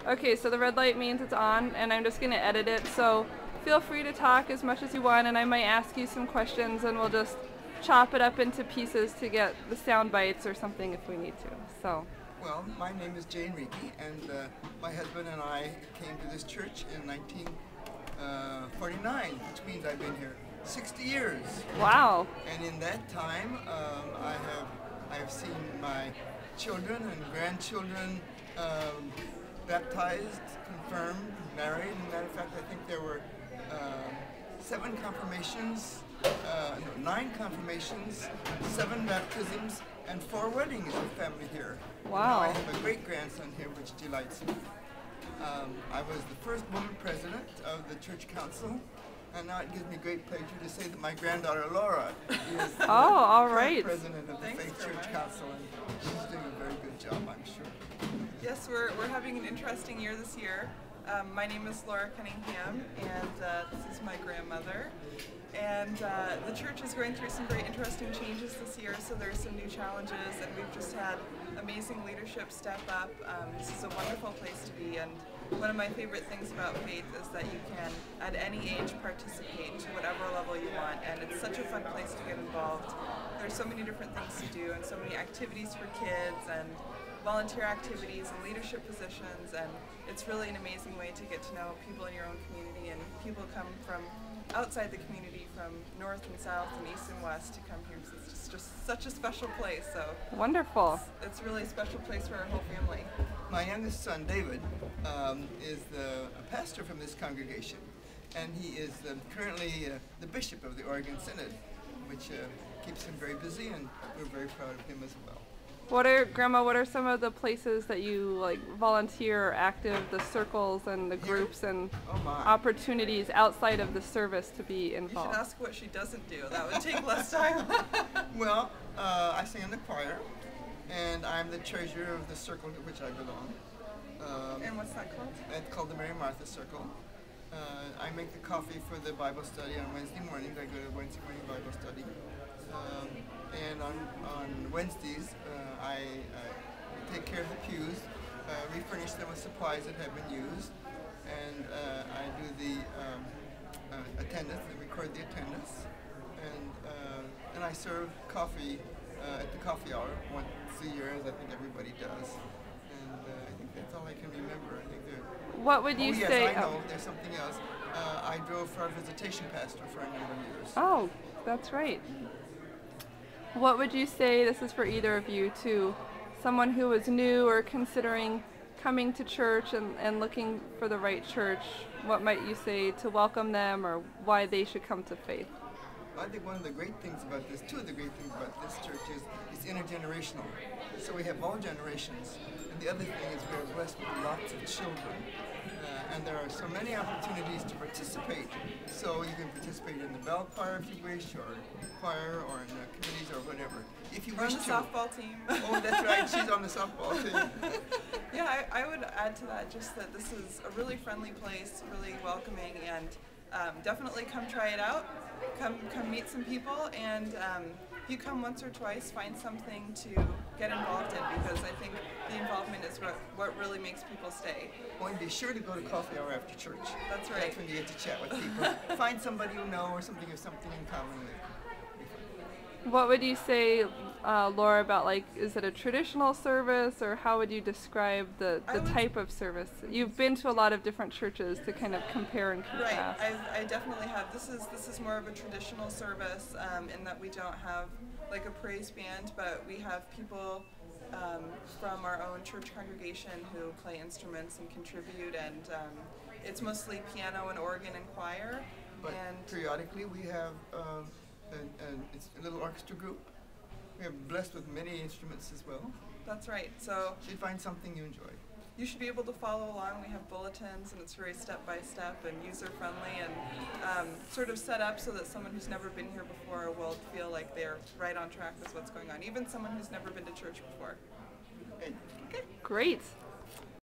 Okay, so the red light means it's on, and I'm just going to edit it, so feel free to talk as much as you want, and I might ask you some questions, and we'll just chop it up into pieces to get the sound bites or something if we need to. So. Well, my name is Jane Reiki, and my husband and I came to this church in 1949, which means I've been here 60 years. Wow. And in that time, I have seen my children and grandchildren baptized, confirmed, married. As a matter of fact, I think there were 9 confirmations, 7 baptisms, and 4 weddings of family here. Wow. Now I have a great-grandson here, which delights me. I was the first woman president of the church council, and now it gives me great pleasure to say that my granddaughter Laura is the all right. president of the Faith Church Council, and she's doing a very good job, I'm sure. Yes, we're having an interesting year this year. My name is Laura Cunningham, and this is my grandmother. And the church is going through some very interesting changes this year, so there's some new challenges, and we've just had amazing leadership step up. This is a wonderful place to be, and one of my favorite things about faith is that you can, at any age, participate to whatever level you want, and it's such a fun place to get involved. There's so many different things to do, and so many activities for kids, and volunteer activities and leadership positions, and it's really an amazing way to get to know people in your own community, and people come from outside the community, from north and south and east and west, to come here. So it's just such a special place. So wonderful. It's really a special place for our whole family. My youngest son, David, is a pastor from this congregation, and he is currently the bishop of the Oregon Synod, which keeps him very busy, and we're very proud of him as well. Grandma, what are some of the places that you volunteer or active, the circles and the groups and opportunities outside of the service to be involved? You should ask what she doesn't do. That would take less time. Well, I sing in the choir, and I'm the treasurer of the circle to which I belong. And what's that called? It's called the Mary Martha Circle. I make the coffee for the Bible study on Wednesday mornings. I go to Wednesday morning Bible study. And on Wednesdays, I take care of the pews, refurnish them with supplies that have been used, and I do the attendance, I record the attendance, and I serve coffee at the coffee hour once a year, as I think everybody does. And I think that's all I can remember. I think what would you say? Yes, I know. There's something else. I drove for our visitation pastor for a number of years. Oh, that's right. What would you say, this is for either of you, to someone who is new or considering coming to church and looking for the right church? What might you say to welcome them, or why they should come to faith? I think one of the great things about this, two of the great things about this church is it's intergenerational. So we have all generations. And the other thing is we're blessed with lots of children. And there are so many opportunities to participate. So you can participate in the bell choir if you wish, or choir, or in committees, or whatever. If you wish to. On the softball team. Oh, that's right, she's on the softball team. Yeah, I would add to that just that this is a really friendly place, really welcoming, and definitely come try it out. Come meet some people, and if you come once or twice, find something to get involved in, because I think the involvement is what really makes people stay. Well, and be sure to go to coffee hour after church. That's right. That's when you get to chat with people. Find somebody you know or something you have something in common with. What would you say, Laura, about is it a traditional service, or how would you describe the type of service? You've been to a lot of different churches to kind of compare and contrast. Right, I definitely have. This is more of a traditional service in that we don't have a praise band, but we have people from our own church congregation who play instruments and contribute, and it's mostly piano and organ and choir. But periodically we have it's a little orchestra group. We are blessed with many instruments as well. That's right. So you'd find something you enjoy. You should be able to follow along. We have bulletins, and it's very step-by-step and user-friendly, and sort of set up so that someone who's never been here before will feel like they're right on track with what's going on, even someone who's never been to church before. Okay. Great.